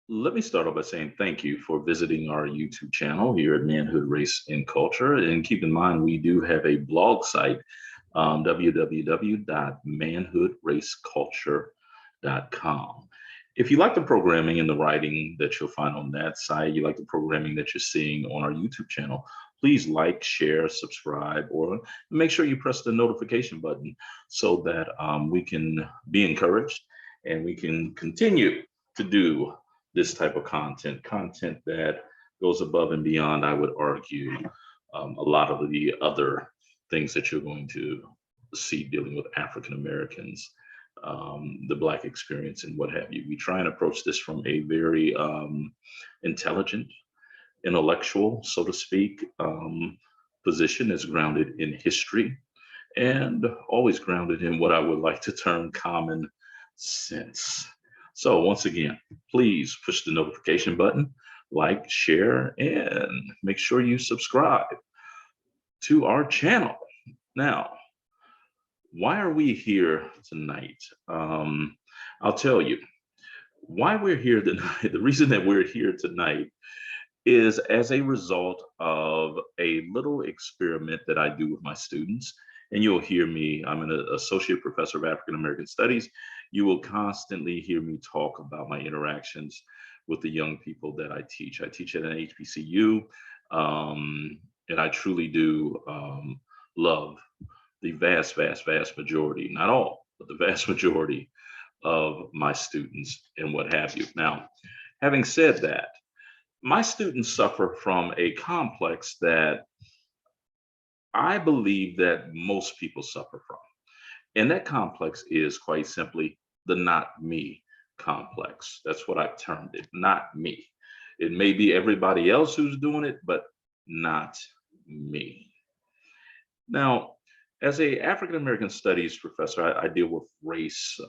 Let me start off by saying thank you for visiting our YouTube channel here at Manhood, Race, and Culture. And keep in mind, we do have a blog site, www.manhoodraceculture.com. If you like the programming and the writing that you'll find on that site, you like the programming that you're seeing on our YouTube channel, please like, share, subscribe, or make sure you press the notification button so that we can be encouraged and we can continue to do this type of content that goes above and beyond, I would argue, a lot of the other things that you're going to see dealing with African Americans, the Black experience, and what have you. We try and approach this from a very intelligent, intellectual, so to speak, position that's grounded in history and always grounded in what I would like to term common sense. So, once again, please push the notification button, like, share, and make sure you subscribe to our channel. Now, why are we here tonight? I'll tell you why we're here tonight. The reason that we're here tonight is as a result of a little experiment that I do with my students. And you'll hear me, I'm an associate professor of African American Studies. You will constantly hear me talk about my interactions with the young people that I teach. I teach at an HBCU, and I truly do love the vast majority, not all, but the vast majority of my students and what have you. Now, having said that, my students suffer from a complex that I believe that most people suffer from. And that complex is quite simply the not me complex. That's what I've termed it, not me. It may be everybody else who's doing it, but not me. Now, as a African American Studies professor, I deal with race,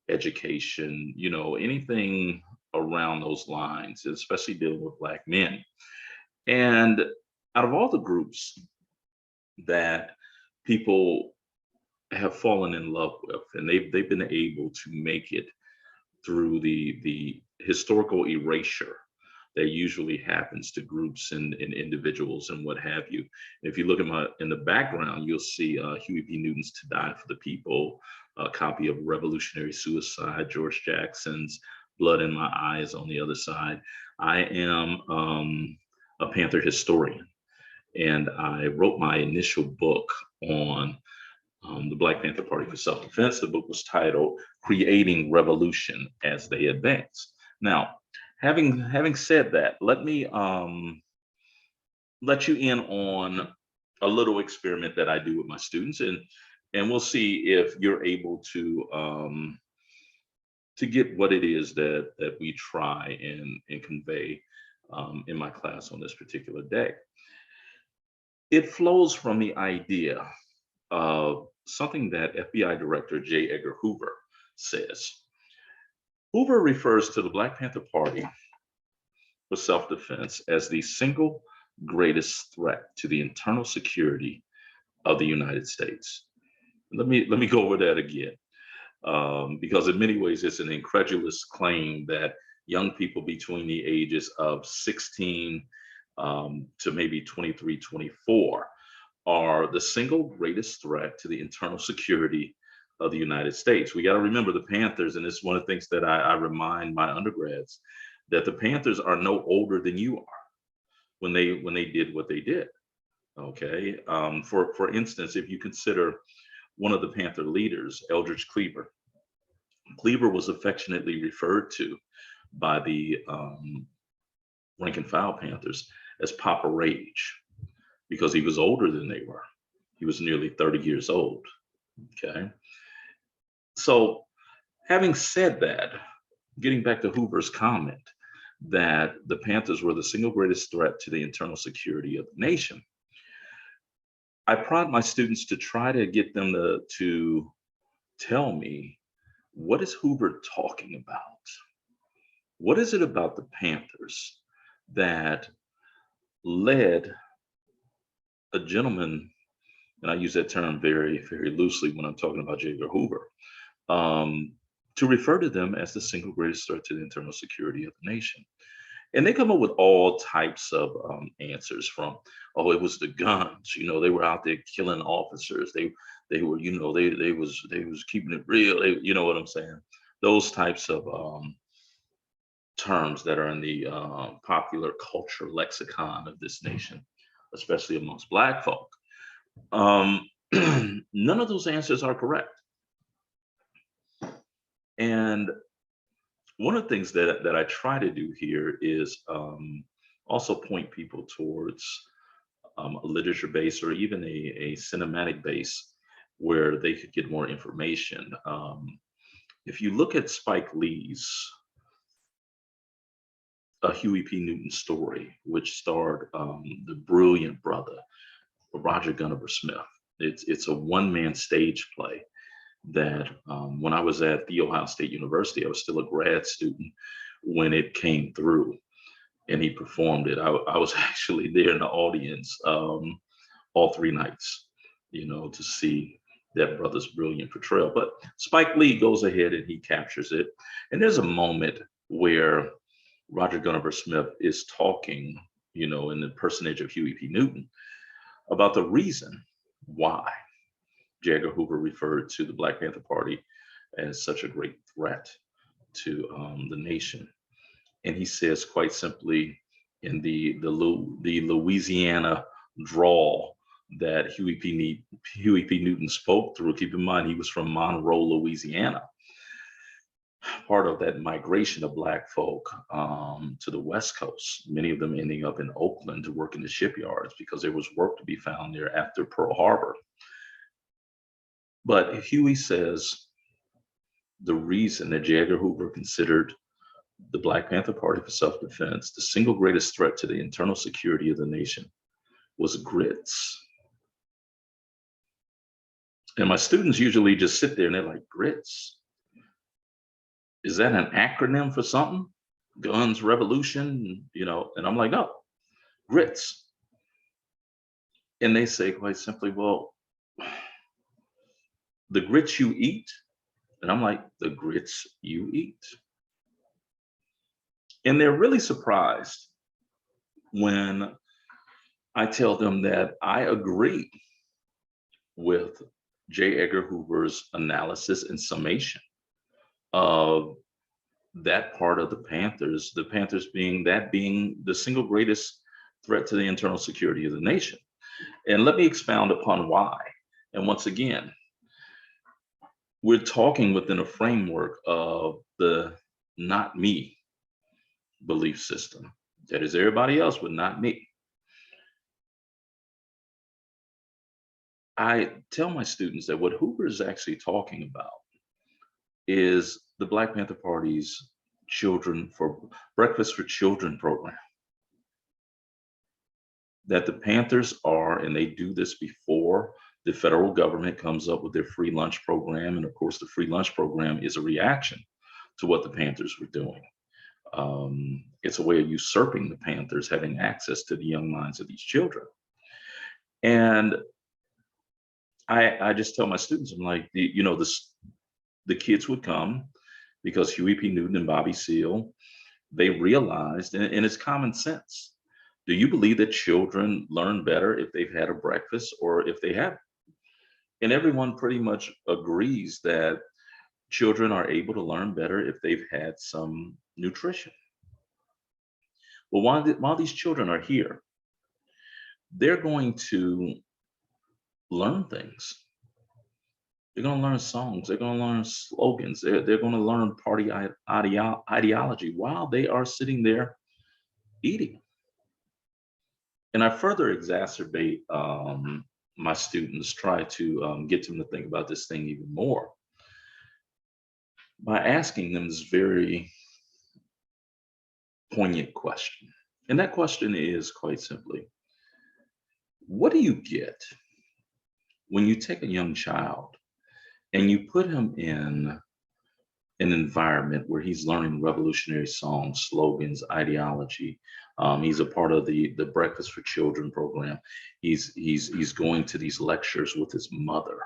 education, anything around those lines, especially dealing with Black men. And out of all the groups that people have fallen in love with, and they've been able to make it through the historical erasure that usually happens to groups and individuals and what have you. If you look at my in the background, you'll see Huey P. Newton's "To Die for the People," a copy of "Revolutionary Suicide," George Jackson's "Blood in My Eyes" on the other side. I am a Panther historian, and I wrote my initial book on the Black Panther Party for Self-Defense. The book was titled "Creating Revolution as They Advance." Now, having said that, let me let you in on a little experiment that I do with my students, and we'll see if you're able to get what it is that we try and convey in my class on this particular day. It flows from the idea of something that FBI Director J. Edgar Hoover says. Hoover refers to the Black Panther Party for Self-Defense as the single greatest threat to the internal security of the United States. Let me go over that again, because in many ways it's an incredulous claim that young people between the ages of 16 to maybe 23, 24 are the single greatest threat to the internal security of the United States. We got to remember the Panthers, and it's one of the things that I remind my undergrads that the Panthers are no older than you are when they did what they did. Okay, for instance, if you consider one of the Panther leaders, Eldridge Cleaver, Cleaver was affectionately referred to by the rank and file Panthers as Papa Rage because he was older than they were. He was nearly 30 years old. Okay. So, having said that, getting back to Hoover's comment that the Panthers were the single greatest threat to the internal security of the nation, I prod my students to try to get them to tell me, what is Hoover talking about? What is it about the Panthers that led a gentleman, and I use that term very, very loosely when I'm talking about J. Edgar Hoover, um, to refer to them as the single greatest threat to the internal security of the nation. And they come up with all types of answers from, oh, it was the guns. They were out there killing officers. They were, they was keeping it real. You know what I'm saying? Those types of terms that are in the popular culture lexicon of this nation, especially amongst Black folk. None of those answers are correct. And one of the things that I try to do here is also point people towards a literature base or even a cinematic base where they could get more information. If you look at Spike Lee's A Huey P. Newton Story, which starred the brilliant brother, Roger Gunnever Smith, it's a one-man stage play that when I was at The Ohio State University, I was still a grad student when it came through and he performed it. I was actually there in the audience all 3 nights, to see that brother's brilliant portrayal. But Spike Lee goes ahead and he captures it. And there's a moment where Roger Gunnever Smith is talking, in the personage of Huey P. Newton, about the reason why J. Edgar Hoover referred to the Black Panther Party as such a great threat to the nation. And he says quite simply in the Louisiana drawl that Huey P. Newton spoke through. Keep in mind, he was from Monroe, Louisiana. Part of that migration of Black folk to the West Coast, many of them ending up in Oakland to work in the shipyards because there was work to be found there after Pearl Harbor. But Huey says the reason that J. Edgar Hoover considered the Black Panther Party for self-defense the single greatest threat to the internal security of the nation was grits. And my students usually just sit there and they're like, grits? Is that an acronym for something? Guns, revolution, and I'm like, no, grits. And they say quite simply, well, the grits you eat? And I'm like, the grits you eat. And they're really surprised when I tell them that I agree with J. Edgar Hoover's analysis and summation of that part of the Panthers being the single greatest threat to the internal security of the nation. And let me expound upon why. And once again, we're talking within a framework of the not me belief system. That is everybody else, but not me. I tell my students that what Hoover is actually talking about is the Black Panther Party's Breakfast for Children program. That the Panthers are, and they do this before the federal government comes up with their free lunch program. And of course, the free lunch program is a reaction to what the Panthers were doing. It's a way of usurping the Panthers having access to the young minds of these children. And I just tell my students, I'm like, the kids would come because Huey P. Newton and Bobby Seale, they realized, and it's common sense. Do you believe that children learn better if they've had a breakfast or if they haven't? And everyone pretty much agrees that children are able to learn better if they've had some nutrition. Well, while these children are here, they're going to learn things. They're going to learn songs. They're going to learn slogans. They're going to learn party ideology while they are sitting there eating. And I further exacerbate my students, try to get them to think about this thing even more by asking them this very poignant question. And that question is quite simply, what do you get when you take a young child and you put him in an environment where he's learning revolutionary songs, slogans, ideology? He's a part of the Breakfast for Children program. He's going to these lectures with his mother.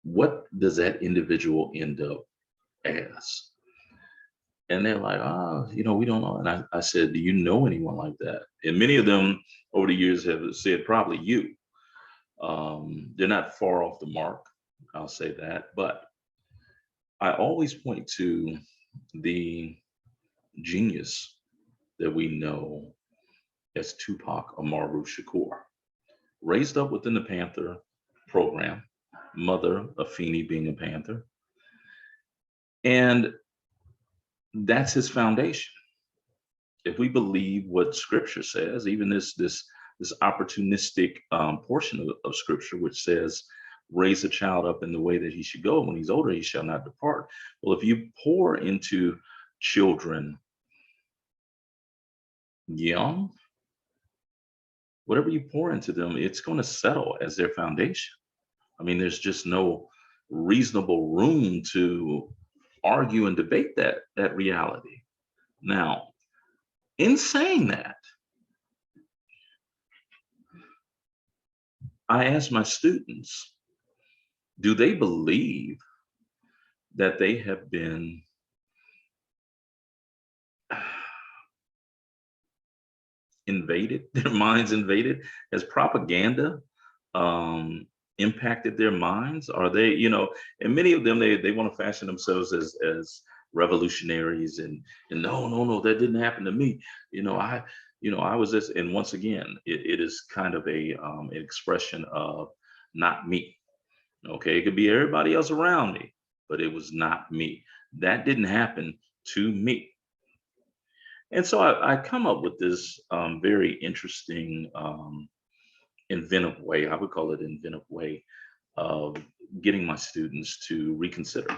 What does that individual end up ass. And they're like, oh, we don't know. And I said, do you know anyone like that? And many of them over the years have said probably you. They're not far off the mark, I'll say that. But I always point to the genius that we know as Tupac Amaru Shakur, raised up within the Panther program, mother Afeni being a Panther. And that's his foundation. If we believe what Scripture says, even this opportunistic portion of Scripture, which says, "Raise a child up in the way that he should go. When he's older, he shall not depart." Well, if you pour into children young, whatever you pour into them, it's going to settle as their foundation. I mean, there's just no reasonable room to argue and debate that reality. Now, in saying that, I ask my students, do they believe that they have been invaded, their minds invaded? Has propaganda impacted their minds? Are they, and many of them, they want to fashion themselves as revolutionaries, and no, no, no, that didn't happen to me. I was this. And once again, it is kind of an expression of not me. Okay, it could be everybody else around me, but it was not me. That didn't happen to me. And so I come up with this very interesting, inventive way. I would call it inventive way of getting my students to reconsider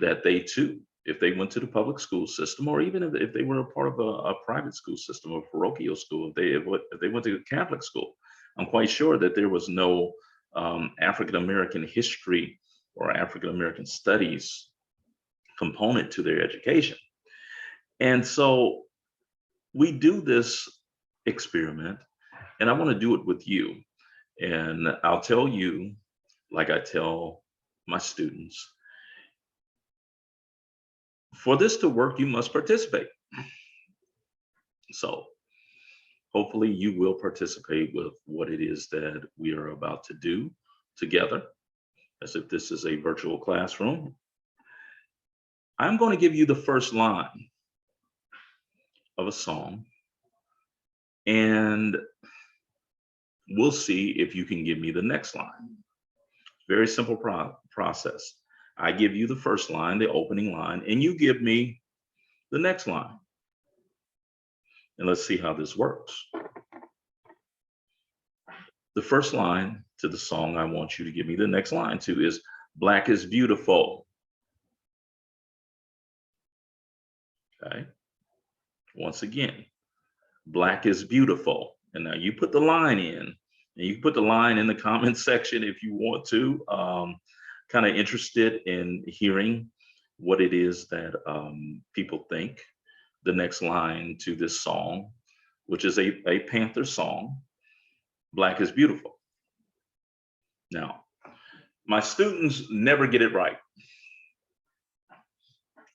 that they too, if they went to the public school system, or even if they were a part of a private school system or parochial school, if they went to Catholic school, I'm quite sure that there was no African American history or African American studies component to their education. And so we do this experiment, and I want to do it with you. And I'll tell you, like I tell my students, for this to work, you must participate. So hopefully you will participate with what it is that we are about to do together, as if this is a virtual classroom. I'm going to give you the first line of a song, and we'll see if you can give me the next line. Very simple process. I give you the first line, the opening line, and you give me the next line. And let's see how this works. The first line to the song I want you to give me the next line to is "Black is Beautiful." Okay. Once again, "Black is Beautiful." And now you put the line in, and you can put the line in the comment section if you want to. Kind of interested in hearing what it is that people think the next line to this song, which is a Panther song, "Black is Beautiful." Now, my students never get it right.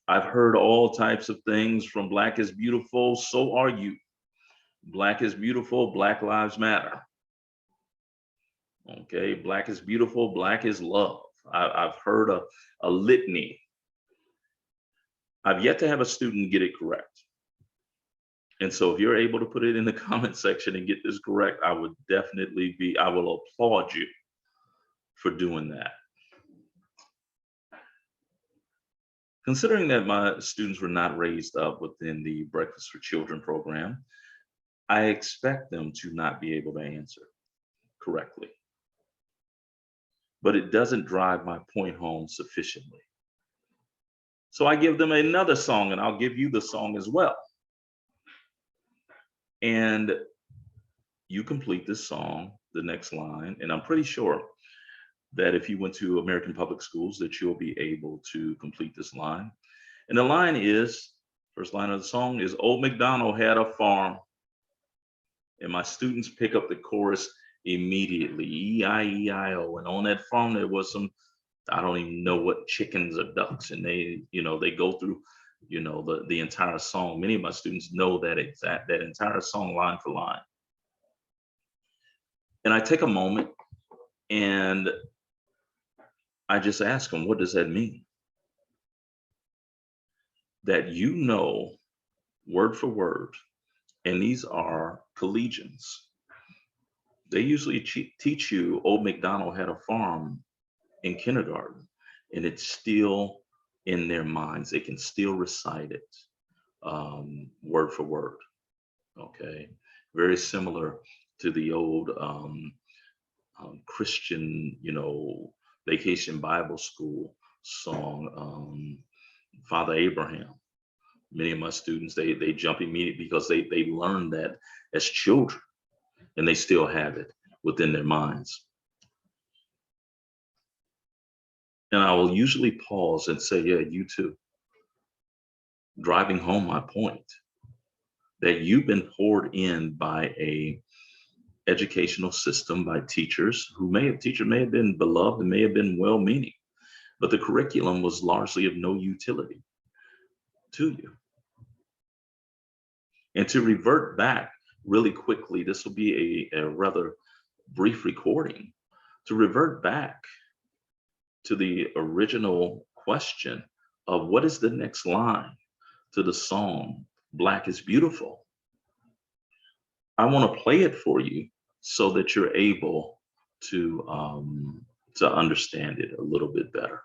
I've heard all types of things from "Black is Beautiful, so are you." "Black is Beautiful, Black Lives Matter." Okay, "Black is Beautiful, Black is Love." I've heard a litany. I've yet to have a student get it correct. And so if you're able to put it in the comment section and get this correct, I will applaud you for doing that. Considering that my students were not raised up within the Breakfast for Children program, I expect them to not be able to answer correctly. But it doesn't drive my point home sufficiently. So I give them another song, and I'll give you the song as well. And you complete this song, the next line, and I'm pretty sure that if you went to American Public Schools that you'll be able to complete this line. And the line is, first line of the song is, "Old MacDonald had a farm." And my students pick up the chorus immediately, E-I-E-I-O. And on that farm, there was some I don't even know what chickens or ducks, and they go through, the entire song. Many of my students know that entire song line for line. And I take a moment and I just ask them, what does that mean? That word for word, and these are collegians. They usually teach you Old MacDonald had a farm in kindergarten, and it's still in their minds. They can still recite it word for word. Okay, very similar to the old Christian, vacation Bible school song, Father Abraham. Many of my students they jump immediately because they learned that as children, and they still have it within their minds. And I will usually pause and say, yeah, you too. Driving home my point that you've been poured in by a educational system, by teachers teacher may have been beloved and may have been well-meaning, but the curriculum was largely of no utility to you. And to revert back really quickly, this will be a rather brief recording, to revert back to the original question of what is the next line to the song, Black is Beautiful. I want to play it for you so that you're able to understand it a little bit better.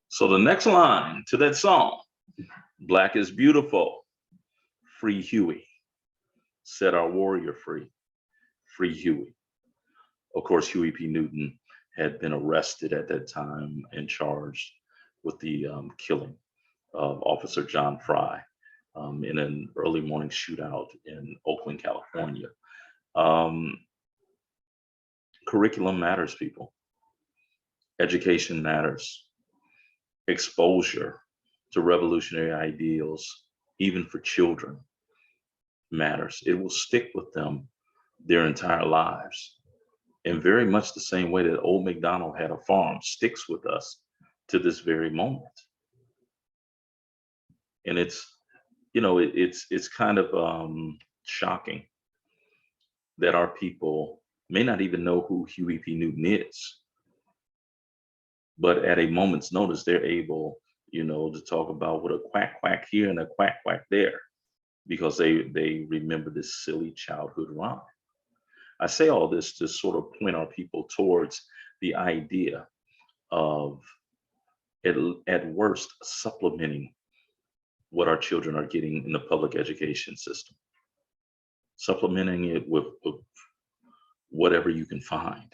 So the next line to that song, Black is Beautiful, free Huey. Set our warrior free, free Huey. Of course, Huey P. Newton had been arrested at that time and charged with the killing of Officer John Fry in an early morning shootout in Oakland, California. Curriculum matters, people. Education matters. Exposure to revolutionary ideals, even for children, matters. It will stick with them their entire lives. In very much the same way that Old MacDonald had a farm sticks with us to this very moment. And it's kind of shocking that our people may not even know who Huey P. Newton is. But at a moment's notice, they're able, to talk about what a quack quack here and a quack quack there, because they remember this silly childhood rhyme. I say all this to sort of point our people towards the idea of, at worst, supplementing what our children are getting in the public education system, supplementing it with whatever you can find,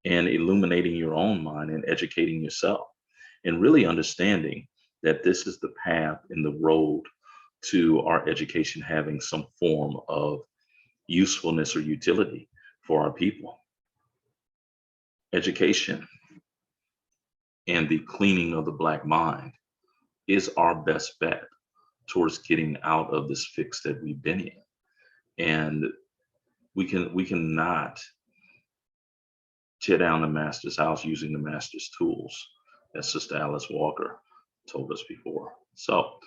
and illuminating your own mind and educating yourself, and really understanding that this is the path and the road to our education having some form of usefulness or utility for our people. Education and the cleaning of the Black mind is our best bet towards getting out of this fix that we've been in. And we cannot tear down the master's house using the master's tools, as Sister Alice Walker told us before. So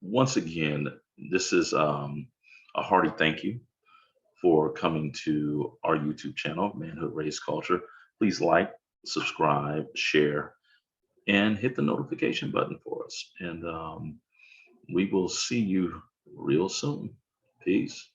once again, this is a hearty thank you for coming to our YouTube channel, Manhood Race Culture. Please like, subscribe, share, and hit the notification button for us. And we will see you real soon. Peace.